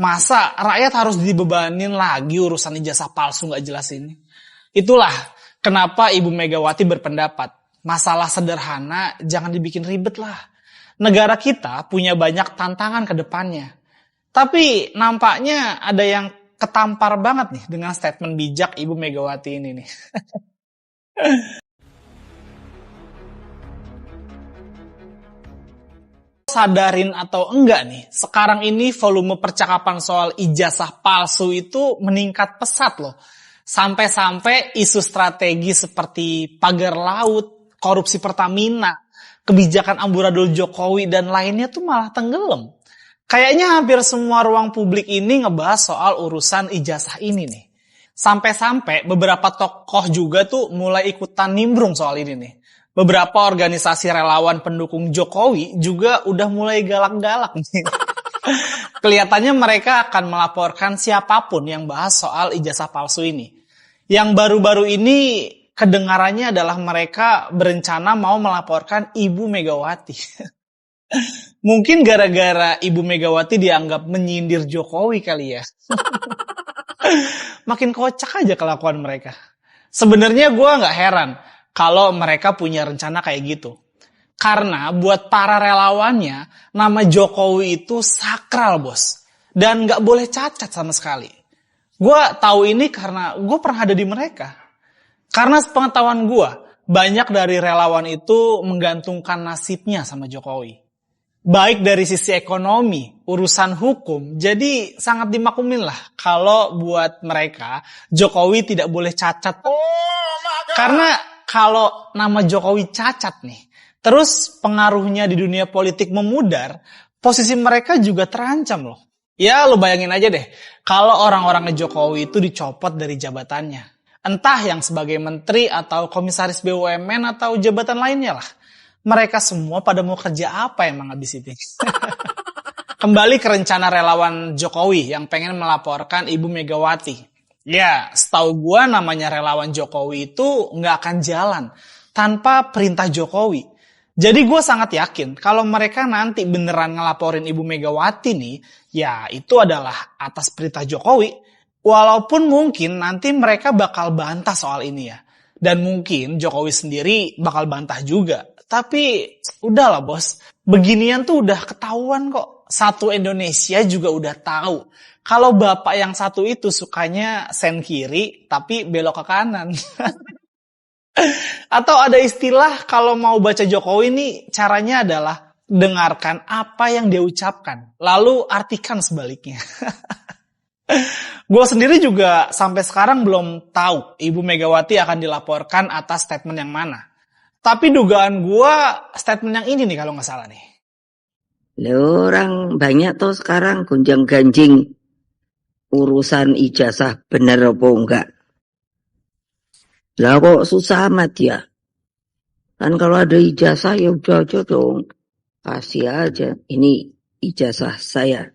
Masa rakyat harus dibebanin lagi urusan ijazah palsu nggak jelas ini? Itulah kenapa Ibu Megawati berpendapat, masalah sederhana jangan dibikin ribet lah. Negara kita punya banyak tantangan ke depannya. Tapi nampaknya ada yang ketampar banget nih dengan statement bijak Ibu Megawati ini nih. Sadarin atau enggak nih, sekarang ini volume percakapan soal ijazah palsu itu meningkat pesat loh. Sampai-sampai isu strategi seperti pagar laut, korupsi Pertamina, kebijakan amburadul Jokowi dan lainnya tuh malah tenggelam. Kayaknya hampir semua ruang publik ini ngebahas soal urusan ijazah ini nih. Sampai-sampai beberapa tokoh juga tuh mulai ikutan nimbrung soal ini nih. Beberapa organisasi relawan pendukung Jokowi juga udah mulai galak-galak nih. Kelihatannya mereka akan melaporkan siapapun yang bahas soal ijazah palsu ini. Yang baru-baru ini kedengarannya adalah mereka berencana mau melaporkan Ibu Megawati. Mungkin gara-gara Ibu Megawati dianggap menyindir Jokowi kali ya. Makin kocak aja kelakuan mereka. Sebenarnya gue gak heran kalau mereka punya rencana kayak gitu. Karena buat para relawannya, nama Jokowi itu sakral bos. Dan gak boleh cacat sama sekali. Gue tahu ini karena gue pernah ada di mereka. Karena sepengetahuan gue, banyak dari relawan itu menggantungkan nasibnya sama Jokowi. Baik dari sisi ekonomi, urusan hukum, jadi sangat dimaklumin lah kalau buat mereka Jokowi tidak boleh cacat. Karena kalau nama Jokowi cacat nih, terus pengaruhnya di dunia politik memudar, posisi mereka juga terancam loh. Ya lo bayangin aja deh, kalau orang-orangnya Jokowi itu dicopot dari jabatannya. Entah yang sebagai menteri atau komisaris BUMN atau jabatan lainnya lah. Mereka semua pada mau kerja apa emang abis itu? Kembali ke rencana relawan Jokowi yang pengen melaporkan Ibu Megawati. Ya, setahu gua namanya relawan Jokowi itu nggak akan jalan tanpa perintah Jokowi. Jadi gue sangat yakin kalau mereka nanti beneran ngelaporin Ibu Megawati nih, ya itu adalah atas perintah Jokowi. Walaupun mungkin nanti mereka bakal bantah soal ini ya. Dan mungkin Jokowi sendiri bakal bantah juga. Tapi udahlah bos, beginian tuh udah ketahuan kok. Satu Indonesia juga udah tahu. Kalau bapak yang satu itu sukanya sen kiri tapi belok ke kanan. Atau ada istilah kalau mau baca Jokowi ini caranya adalah dengarkan apa yang dia ucapkan, lalu artikan sebaliknya. Gue sendiri juga sampai sekarang belum tahu Ibu Megawati akan dilaporkan atas statement yang mana. Tapi dugaan gue statement yang ini nih kalau nggak salah nih. Orang banyak tuh sekarang gonjang ganjing urusan ijazah bener apa enggak. Lah kok susah amat ya? Kan kalau ada ijazah ya udah aja dong. Kasih aja. Ini ijazah saya.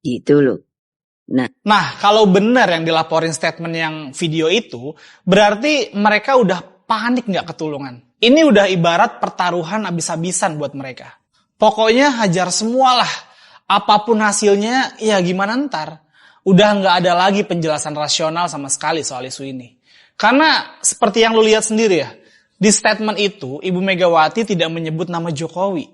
Gitu loh. Nah, kalau benar yang dilaporin statement yang video itu, berarti mereka udah panik nggak ketulungan. Ini udah ibarat pertaruhan abis-abisan buat mereka. Pokoknya hajar semualah. Apapun hasilnya, ya gimana ntar. Udah nggak ada lagi penjelasan rasional sama sekali soal isu ini. Karena seperti yang lu lihat sendiri ya, di statement itu Ibu Megawati tidak menyebut nama Jokowi.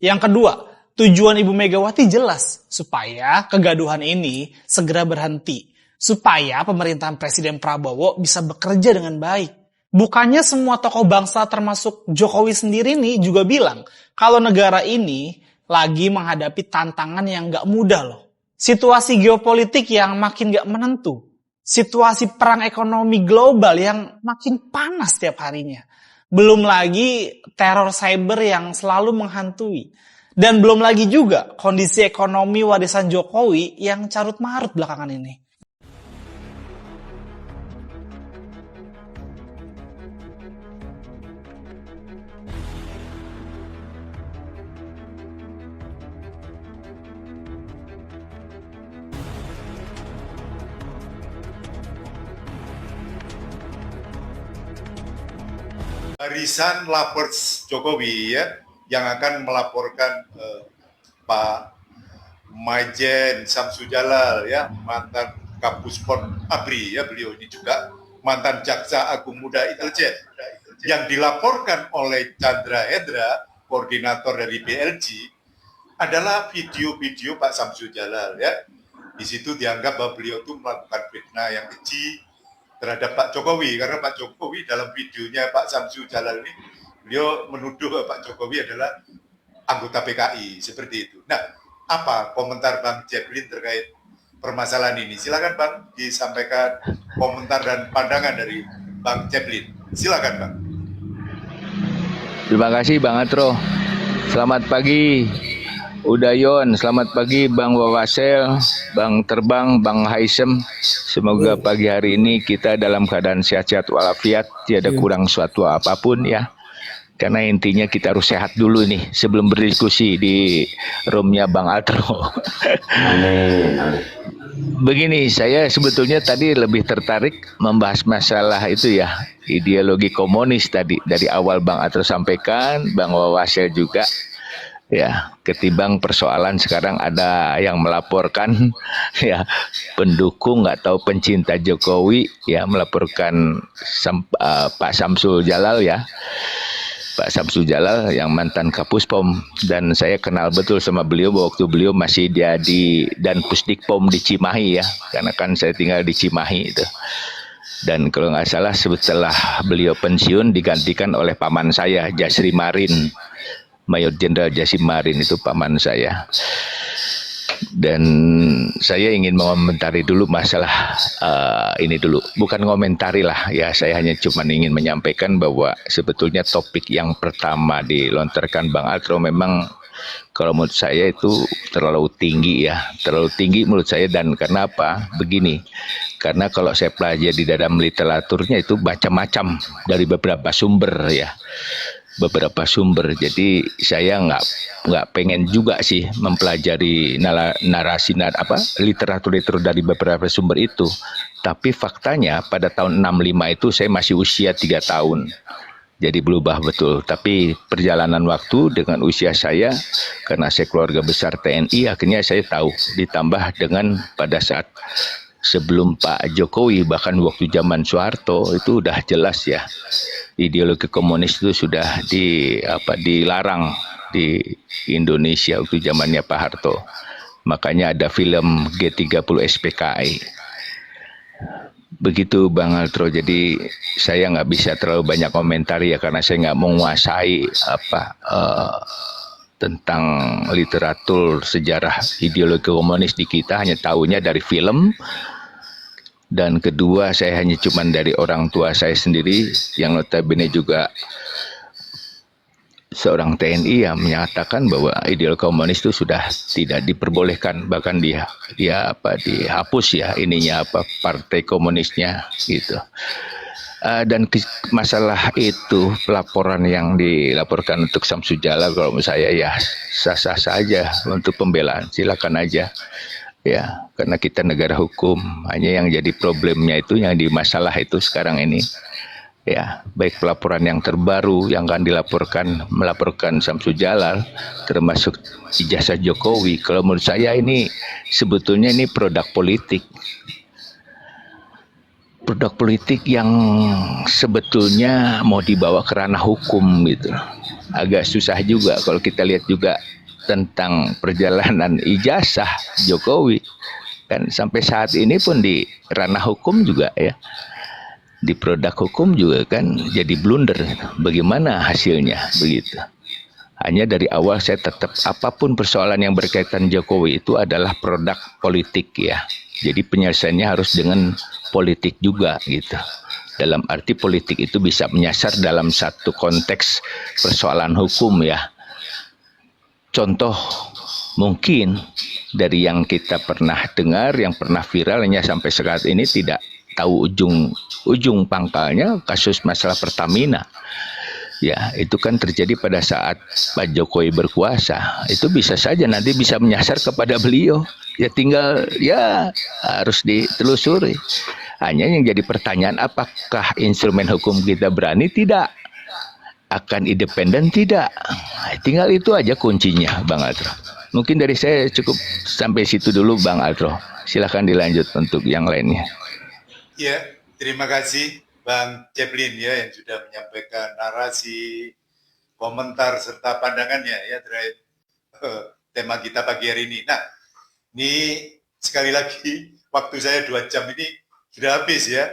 Yang kedua, tujuan Ibu Megawati jelas, supaya kegaduhan ini segera berhenti. Supaya pemerintahan Presiden Prabowo bisa bekerja dengan baik. Bukannya semua tokoh bangsa termasuk Jokowi sendiri nih juga bilang, kalau negara ini lagi menghadapi tantangan yang gak mudah loh. Situasi geopolitik yang makin gak menentu. Situasi perang ekonomi global yang makin panas setiap harinya. Belum lagi teror cyber yang selalu menghantui. Dan belum lagi juga kondisi ekonomi warisan Jokowi yang carut marut belakangan ini. Barisan Lovers Jokowi ya, yang akan melaporkan Pak Majen Samsu Jalal, ya, mantan Kapuspon ABRI, ya, beliau ini juga mantan Jaksa Agung Muda Intelijen, yang dilaporkan oleh Chandra Hendra, koordinator dari BLG, adalah video-video Pak Samsu Jalal, ya. Di situ dianggap bahwa beliau itu melakukan fitnah yang keji terhadap Pak Jokowi, karena Pak Jokowi dalam videonya Pak Samsu Jalal ini, beliau menuduh bahwa Pak Jokowi adalah anggota PKI, seperti itu. Nah, apa komentar Bang Jeblin terkait permasalahan ini? Silakan Bang, disampaikan komentar dan pandangan dari Bang Jeblin. Silakan Bang. Terima kasih Bang Atro. Selamat pagi Udayon, selamat pagi Bang Wawasel, Bang Terbang, Bang Haisem. Semoga pagi hari ini kita dalam keadaan sehat-sehat walafiat, tiada kurang suatu apapun ya. Karena intinya kita harus sehat dulu nih sebelum berdiskusi di roomnya Bang Atro. Amin. Begini, saya sebetulnya tadi lebih tertarik membahas masalah itu ya, ideologi komunis tadi dari awal Bang Atro sampaikan, Bang Wawasel juga. Ya, ketimbang persoalan sekarang ada yang melaporkan ya pendukung atau pencinta Jokowi ya melaporkan Pak Samsul Jalal ya. Pak Samsul Jalal yang mantan Kapuspom, dan saya kenal betul sama beliau waktu beliau masih dia di dan Pusdikpom di Cimahi ya, karena kan saya tinggal di Cimahi itu. Dan kalau nggak salah setelah beliau pensiun digantikan oleh paman saya Jasri Marin. Mayor Jenderal Jasim Marin itu paman saya. Dan saya ingin mengomentari dulu masalah ini dulu. Bukan ngomentari lah ya, saya hanya cuma ingin menyampaikan bahwa sebetulnya topik yang pertama dilontarkan Bang Atro memang kalau menurut saya itu terlalu tinggi ya. Terlalu tinggi menurut saya, dan karena apa? Begini. Karena kalau saya pelajari di dalam literaturnya itu macam-macam dari beberapa sumber ya. Beberapa sumber, jadi saya nggak pengen juga sih mempelajari narasi literatur dari beberapa sumber itu, tapi faktanya pada tahun 65 itu saya masih usia 3 tahun, jadi berubah betul. Tapi perjalanan waktu dengan usia saya, karena saya keluarga besar TNI, akhirnya saya tahu, ditambah dengan pada saat sebelum Pak Jokowi, bahkan waktu zaman Soeharto itu udah jelas ya, ideologi komunis itu sudah dilarang di Indonesia waktu zamannya Pak Harto. Makanya ada film G30 SPKI. Begitu Bang Altro. Jadi saya nggak bisa terlalu banyak komentar ya, karena saya nggak menguasai tentang literatur sejarah ideologi komunis di kita, hanya tahunya dari film. Dan kedua, saya hanya cuman dari orang tua saya sendiri yang notabene juga seorang TNI yang menyatakan bahwa ideologi komunis itu sudah tidak diperbolehkan, bahkan dihapus ya partai komunisnya gitu. Dan masalah itu laporan yang dilaporkan untuk Samsu Jalal, kalau menurut saya ya sah-sah saja untuk pembelaan, silakan aja. Ya, karena kita negara hukum, hanya yang jadi problemnya itu yang di masalah itu sekarang ini. Ya, baik pelaporan yang terbaru yang akan melaporkan Samsu Jalal, termasuk ijazah Jokowi. Kalau menurut saya ini sebetulnya ini produk politik. Produk politik yang sebetulnya mau dibawa ke ranah hukum gitu. Agak susah juga kalau kita lihat juga tentang perjalanan ijazah Jokowi, kan sampai saat ini pun di ranah hukum juga ya, di produk hukum juga kan jadi blunder. Bagaimana hasilnya begitu? Hanya dari awal saya tetap apapun persoalan yang berkaitan Jokowi itu adalah produk politik ya. Jadi penyelesaiannya harus dengan politik juga gitu. Dalam arti politik itu bisa menyasar dalam satu konteks persoalan hukum ya. Contoh mungkin dari yang kita pernah dengar, yang pernah viral, hanya sampai saat ini tidak tahu ujung pangkalnya, kasus masalah Pertamina. Ya, itu kan terjadi pada saat Pak Jokowi berkuasa. Itu bisa saja nanti bisa menyasar kepada beliau. Ya tinggal ya harus ditelusuri. Hanya yang jadi pertanyaan, apakah instrumen hukum kita berani? Tidak. Akan independen tidak. Tinggal itu aja kuncinya Bang Adra. Mungkin dari saya cukup sampai situ dulu Bang Aldro. Silahkan dilanjut untuk yang lainnya. Ya, terima kasih Bang Ceplin ya yang sudah menyampaikan narasi, komentar serta pandangannya ya terkait tema kita pagi hari ini. Nah, ini sekali lagi waktu saya 2 jam ini sudah habis ya.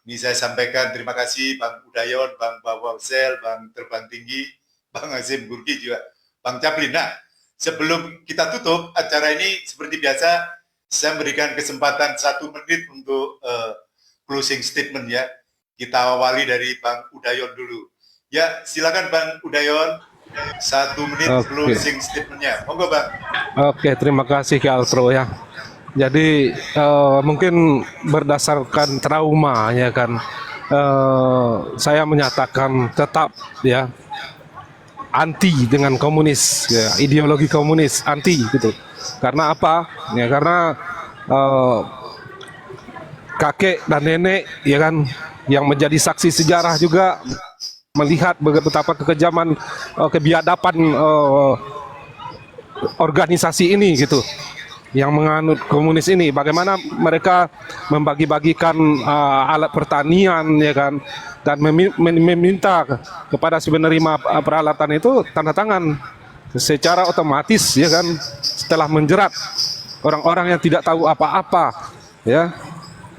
Ini saya sampaikan terima kasih Bang Udayon, Bang Bawasel, Bang Terbang Tinggi, Bang Azim Gurki juga, Bang Caplin. Nah, sebelum kita tutup acara ini seperti biasa, saya memberikan kesempatan 1 menit untuk closing statement ya. Kita awali dari Bang Udayon dulu. Ya, silakan Bang Udayon. 1 menit closing statementnya. Monggo Bang. Oke, terima kasih Ki Altro ya. Jadi mungkin berdasarkan trauma ya kan, saya menyatakan tetap ya anti dengan komunis, ya, ideologi komunis anti gitu. Karena apa? Ya karena kakek dan nenek ya kan yang menjadi saksi sejarah juga melihat betapa kekejaman kebiadaban organisasi ini gitu, yang menganut komunis ini, bagaimana mereka membagi-bagikan alat pertanian ya kan, dan meminta kepada si penerima peralatan itu tanda tangan secara otomatis ya kan, setelah menjerat orang-orang yang tidak tahu apa-apa ya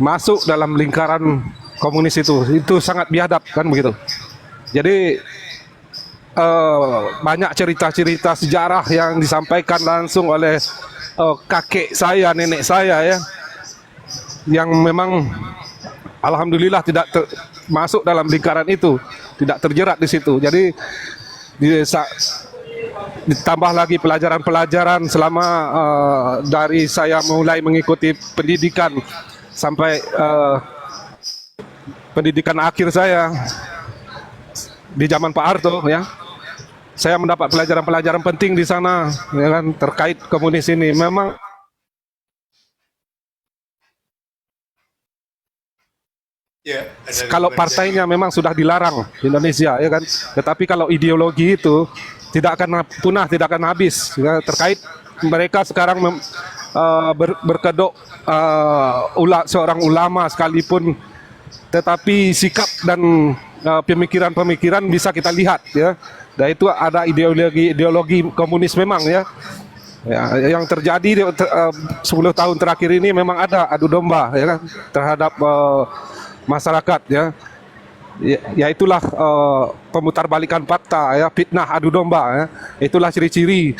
masuk dalam lingkaran komunis itu sangat biadab kan begitu. Jadi banyak cerita-cerita sejarah yang disampaikan langsung oleh kakek saya, nenek saya ya, yang memang alhamdulillah tidak masuk dalam lingkaran itu, tidak terjerat di situ. Jadi ditambah lagi pelajaran-pelajaran selama dari saya mulai mengikuti pendidikan sampai pendidikan akhir saya di zaman Pak Harto ya. Saya mendapat pelajaran-pelajaran penting di sana ya kan, terkait komunis ini. Memang Ya, kalau partainya memang sudah dilarang di Indonesia ya kan, tetapi kalau ideologi itu tidak akan punah, tidak akan habis ya, terkait mereka sekarang berkedok seorang ulama sekalipun, tetapi sikap dan pemikiran-pemikiran bisa kita lihat ya. Dan itu ada ideologi komunis memang ya. Yang terjadi 10 tahun terakhir ini memang ada adu domba ya kan terhadap masyarakat ya. Ya itulah pemutarbalikan fakta ya, fitnah adu domba ya. Itulah ciri-ciri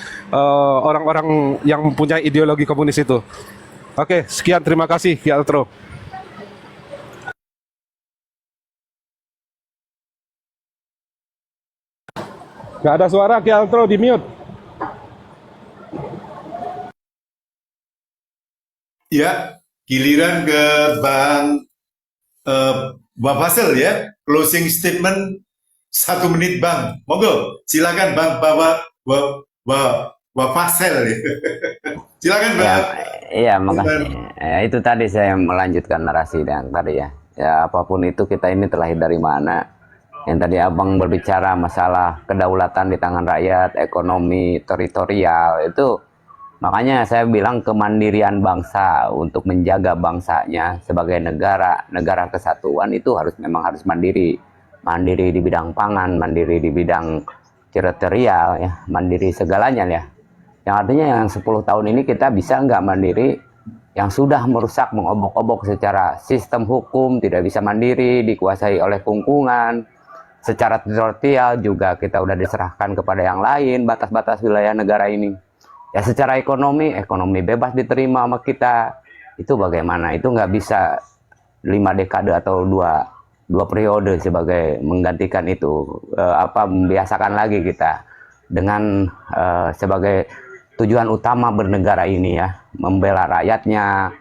orang-orang yang mempunyai ideologi komunis itu. Oke, sekian, terima kasih Ki Altro. Gak ada suara Ki Altro, di mute. Ya, giliran ke Bang Bawasel ya, closing statement 1 menit Bang. Monggo, silakan Bang Bawasel. Silakan Bang. Ya, iya makasih. Ya, itu tadi saya melanjutkan narasi yang tadi ya. Ya apapun itu, kita ini terlahir dari mana? Yang tadi Abang berbicara masalah kedaulatan di tangan rakyat, ekonomi, teritorial, itu makanya saya bilang kemandirian bangsa untuk menjaga bangsanya sebagai negara kesatuan itu memang harus mandiri. Mandiri di bidang pangan, mandiri di bidang teritorial, ya, mandiri segalanya ya. Yang artinya yang 10 tahun ini kita bisa nggak mandiri, yang sudah merusak, mengobok-obok secara sistem hukum, tidak bisa mandiri, dikuasai oleh kungkungan. Secara teritorial juga kita udah diserahkan kepada yang lain, batas-batas wilayah negara ini. Ya secara ekonomi bebas diterima sama kita. Itu bagaimana? Itu nggak bisa 5 dekade atau dua periode sebagai menggantikan itu. Membiasakan lagi kita dengan sebagai tujuan utama bernegara ini ya, membela rakyatnya,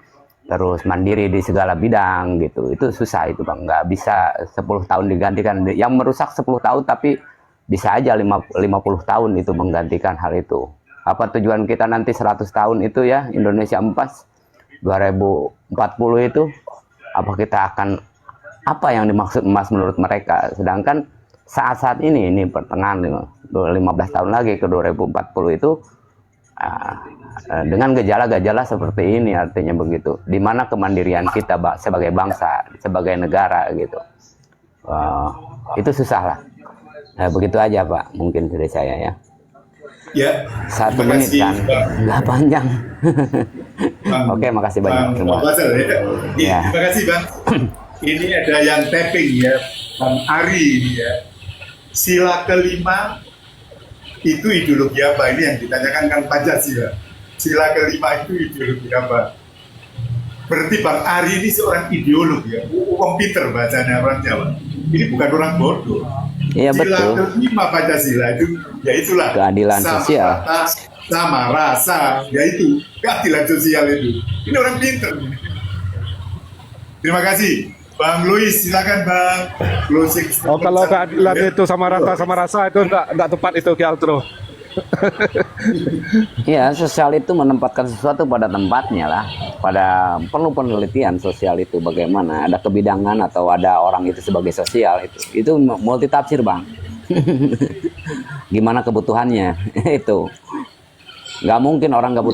terus mandiri di segala bidang gitu. Itu susah itu Bang, nggak bisa 10 tahun digantikan. Yang merusak 10 tahun tapi bisa aja 50 tahun itu menggantikan hal itu. Apa tujuan kita nanti 100 tahun itu ya, Indonesia emas 2040 itu, apa kita akan, apa yang dimaksud emas menurut mereka? Sedangkan saat-saat ini pertengahan 15 tahun lagi ke 2040 itu Dengan gejala-gejala seperti ini, artinya begitu. Di mana kemandirian kita sebagai bangsa, sebagai negara gitu. Itu susah lah. Begitu aja Pak, mungkin dari saya ya. Ya. 1 terima menit kasih, kan, Bang. nggak panjang. Bang, Oke, makasih banyak Bang semua. Basel, ya. Ya. Terima kasih Bang. Ini ada yang tapping ya, Bang Ari ya. Sila kelima itu ideologi apa? Ini yang ditanyakan kan Pancasila. Sila kelima itu ideologi apa? Berarti Bang Ari ini seorang ideolog ya. Wong pinter bacanya orang Jawa. Ini bukan orang bodoh. Iya Sila betul. kelima Pancasila itu, ya itulah Keadilan sama sosial. rata, sama rasa, yaitu keadilan sosial itu. Ini orang pinter. Terima kasih, Bang Louis. Silakan Bang. Closing. Oh, kalau keadilan itu sama rata sama rasa itu enggak tepat itu Ki Altro. Iya, sosial itu menempatkan sesuatu pada tempatnya lah. Perlu penelitian sosial itu bagaimana. Ada kebidangan atau ada orang itu sebagai sosial itu. Itu multi tafsir Bang. Gimana kebutuhannya itu. Nggak mungkin orang nggak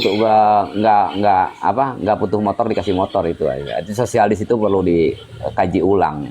butuh motor dikasih motor itu aja. Itu sosial di situ perlu dikaji ulang.